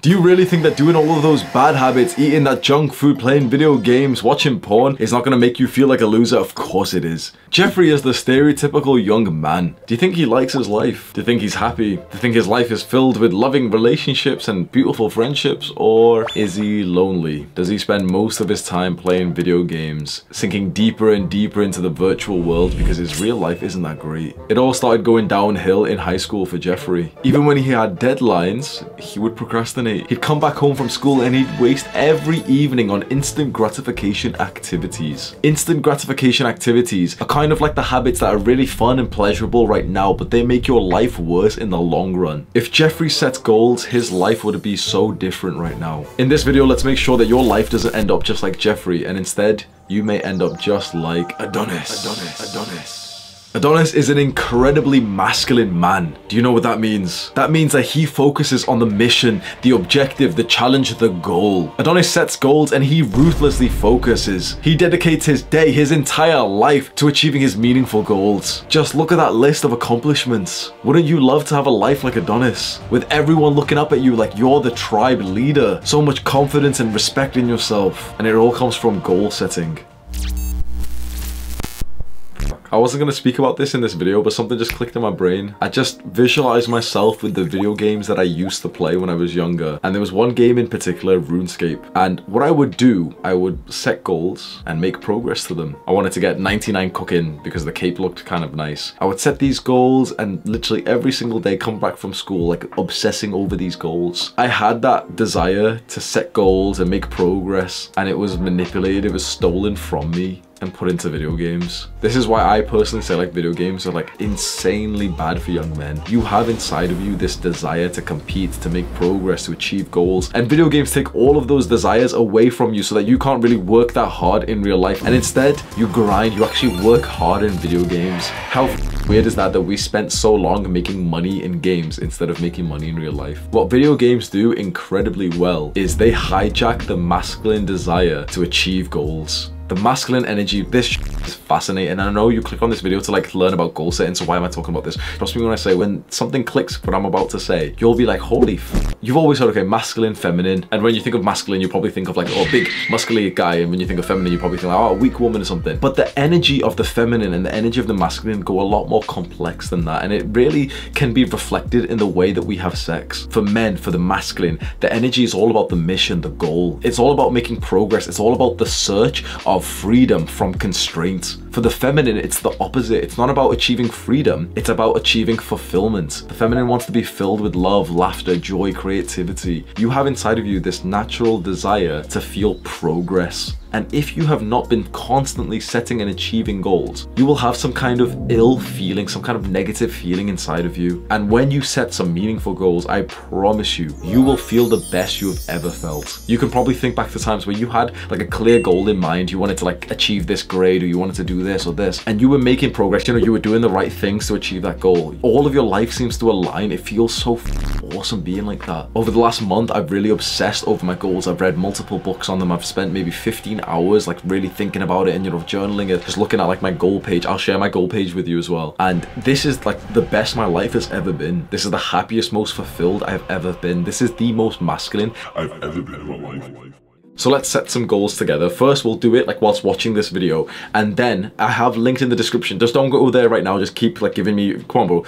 Do you really think that doing all of those bad habits, eating that junk food, playing video games, watching porn is not gonna make you feel like a loser? Of course it is. Jeffrey is the stereotypical young man. Do you think he likes his life? Do you think he's happy? Do you think his life is filled with loving relationships and beautiful friendships? Or is he lonely? Does he spend most of his time playing video games, sinking deeper and deeper into the virtual world because his real life isn't that great? It all started going downhill in high school for Jeffrey. Even when he had deadlines, he would procrastinate. He'd come back home from school and he'd waste every evening on instant gratification activities. Instant gratification activities are kind of like the habits that are really fun and pleasurable right now, but they make your life worse in the long run. If Jeffrey sets goals, his life would be so different right now. In this video, let's make sure that your life doesn't end up just like Jeffrey, and instead, you may end up just like Adonis. Adonis is an incredibly masculine man. Do you know what that means? That means that he focuses on the mission, the objective, the challenge, the goal. Adonis sets goals and he ruthlessly focuses. He dedicates his day, his entire life to achieving his meaningful goals. Just look at that list of accomplishments. Wouldn't you love to have a life like Adonis? With everyone looking up at you like you're the tribe leader. So much confidence and respect in yourself. And it all comes from goal setting. I wasn't going to speak about this in this video, but something just clicked in my brain. I just visualized myself with the video games that I used to play when I was younger. And there was one game in particular, RuneScape. And what I would do, I would set goals and make progress to them. I wanted to get 99 cooking because the cape looked kind of nice. I would set these goals and literally every single day come back from school like obsessing over these goals. I had that desire to set goals and make progress, and it was manipulated, it was stolen from me and put into video games. This is why I personally say like video games are like insanely bad for young men. You have inside of you this desire to compete, to make progress, to achieve goals, and video games take all of those desires away from you so that you can't really work that hard in real life, and instead you grind, you actually work hard in video games. How weird is that we spent so long making money in games instead of making money in real life? What video games do incredibly well is they hijack the masculine desire to achieve goals. The masculine energy, this is fascinating. I know you click on this video to like learn about goal setting, so why am I talking about this? Trust me when I say, when something clicks what I'm about to say, you'll be like, holy f. You've always heard, okay, masculine, feminine, and when you think of masculine, you probably think of like, oh, big, muscular guy, and when you think of feminine, you probably think like, oh, a weak woman or something. But the energy of the feminine and the energy of the masculine go a lot more complex than that, and it really can be reflected in the way that we have sex. For men, for the masculine, the energy is all about the mission, the goal. It's all about making progress. It's all about the search of freedom from constraints. For the feminine, it's the opposite. It's not about achieving freedom, it's about achieving fulfillment. The feminine wants to be filled with love, laughter, joy, creativity. You have inside of you this natural desire to feel progress. And if you have not been constantly setting and achieving goals, you will have some kind of ill feeling, some kind of negative feeling inside of you. And when you set some meaningful goals, I promise you, you will feel the best you have ever felt. You can probably think back to times where you had like a clear goal in mind. You wanted to like achieve this grade, or you wanted to do this or this, and you were making progress. You know, you were doing the right things to achieve that goal. All of your life seems to align. It feels so awesome being like that. Over the last month, I've really obsessed over my goals. I've read multiple books on them. I've spent maybe 15 hours like really thinking about it and, you know, journaling it, just looking at like my goal page. I'll share my goal page with you as well. And this is like the best my life has ever been. This is the happiest, most fulfilled I have ever been. This is the most masculine I've ever been in my life. So let's set some goals together. First, we'll do it like whilst watching this video, and then I have linked in the description. Just don't go there right now. Just keep like giving me, come on, bro.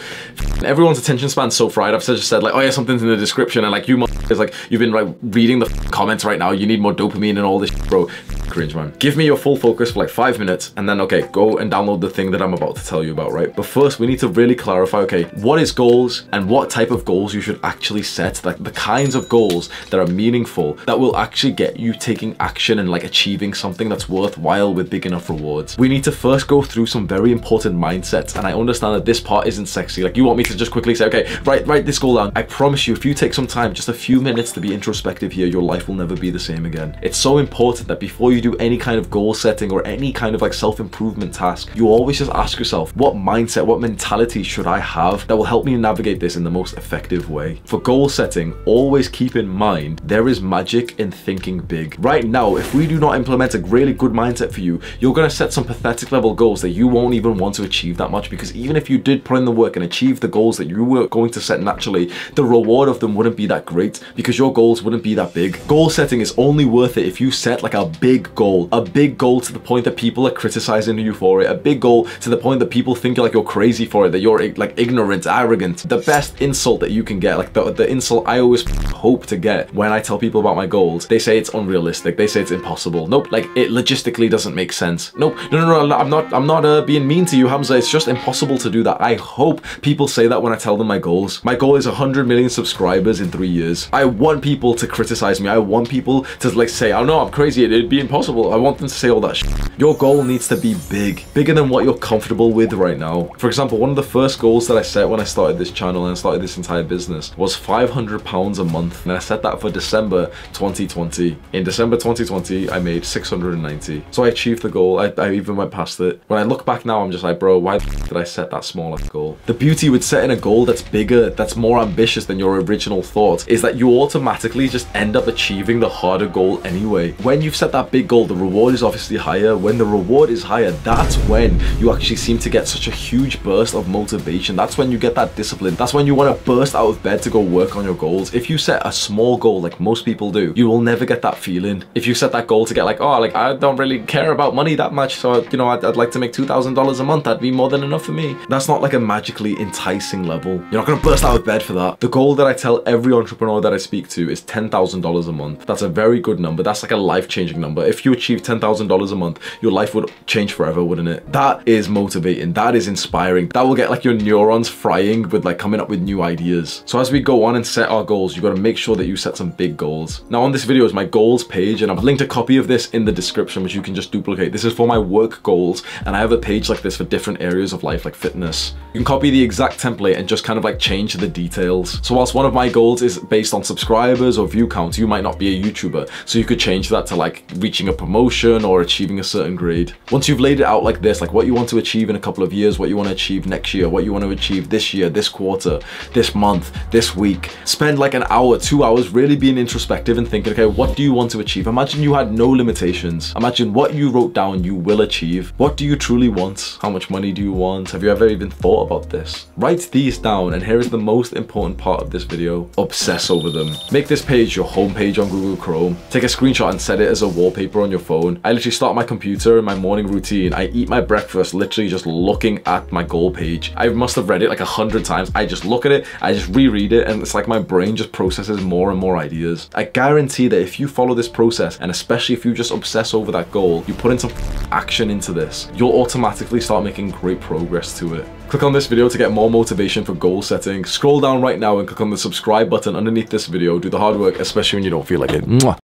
Everyone's attention span's so fried. I've just said like, oh yeah, something's in the description, and like you is like, you've been like reading the comments right now. You need more dopamine and all this, bro. Cringe, man. Give me your full focus for like 5 minutes, and then okay, go and download the thing that I'm about to tell you about, right? But first, we need to really clarify, okay, what is goals and what type of goals you should actually set, like the kinds of goals that are meaningful, that will actually get you taking action and like achieving something that's worthwhile with big enough rewards. We need to first go through some very important mindsets, and I understand that this part isn't sexy. Like, you want me to just quickly say, okay, write this goal down. I promise you, if you take some time, just a few minutes to be introspective here, your life will never be the same again. It's so important that before you you do any kind of goal setting or any kind of like self-improvement task, you always just ask yourself, what mindset, what mentality should I have that will help me navigate this in the most effective way? For goal setting, always keep in mind there is magic in thinking big. Right now, if we do not implement a really good mindset for you, you're going to set some pathetic level goals that you won't even want to achieve that much, because even if you did put in the work and achieve the goals that you were going to set naturally, the reward of them wouldn't be that great because your goals wouldn't be that big. Goal setting is only worth it if you set like a big goal to the point that people are criticizing you for it, a big goal to the point that people think like you're crazy for it, that you're like ignorant, arrogant. The best insult that you can get, like the insult I always hope to get when I tell people about my goals, they say it's unrealistic, they say it's impossible. Nope, like it logistically doesn't make sense. Nope, no, I'm not being mean to you, Hamza. It's just impossible to do that. I hope people say that when I tell them my goals. My goal is 100 million subscribers in 3 years. I want people to criticize me. I want people to like say, oh no, I'm crazy, it'd be impossible. I want them to say all that shit. Your goal needs to be big, bigger than what you're comfortable with right now. For example, one of the first goals that I set when I started this channel and started this entire business was £500 a month, and I set that for December 2020. In December 2020, I made 690. So I achieved the goal. I even went past it. When I look back now, I'm just like, bro, why did I set that smaller goal? The beauty with setting a goal that's bigger, that's more ambitious than your original thought, is that you automatically just end up achieving the harder goal anyway. When you've set that big goal, the reward is obviously higher. When the reward is higher, that's when you actually seem to get such a huge burst of motivation. That's when you get that discipline. That's when you want to burst out of bed to go work on your goals. If you set a small goal like most people do, you will never get that feeling. If you set that goal to get like, oh, like I don't really care about money that much, so you know, I'd like to make $2,000 a month, that'd be more than enough for me. That's not like a magically enticing level. You're not gonna burst out of bed for that. The goal that I tell every entrepreneur that I speak to is $10,000 a month. That's a very good number. That's like a life-changing number. If you achieve $10,000 a month, your life would change forever, wouldn't it? That is motivating. That is inspiring. That will get like your neurons frying with like coming up with new ideas. So as we go on and set our goals, you got to make sure that you set some big goals. Now on this video is my goals page, and I've linked a copy of this in the description, which you can just duplicate. This is for my work goals, and I have a page like this for different areas of life, like fitness. You can copy the exact template and just kind of like change the details. So whilst one of my goals is based on subscribers or view counts, you might not be a YouTuber, so you could change that to like reaching a promotion or achieving a certain grade. Once you've laid it out like this, like what you want to achieve in a couple of years, what you want to achieve next year, what you want to achieve this year, this quarter, this month, this week, spend like an hour, 2 hours really being introspective and thinking, okay, what do you want to achieve? Imagine you had no limitations. Imagine what you wrote down you will achieve. What do you truly want? How much money do you want? Have you ever even thought about this? Write these down, and here is the most important part of this video. Obsess over them. Make this page your home page on Google Chrome. Take a screenshot and set it as a wallpaper on your phone. I literally start my computer in my morning routine. I eat my breakfast literally just looking at my goal page. I must have read it like 100 times. I just look at it, I just reread it, and it's like my brain just processes more and more ideas. I guarantee that if you follow this process, and especially if you just obsess over that goal, you put in some action into this, you'll automatically start making great progress to it. Click on this video to get more motivation for goal setting. Scroll down right now and click on the subscribe button underneath this video. Do the hard work, especially when you don't feel like it. Mwah.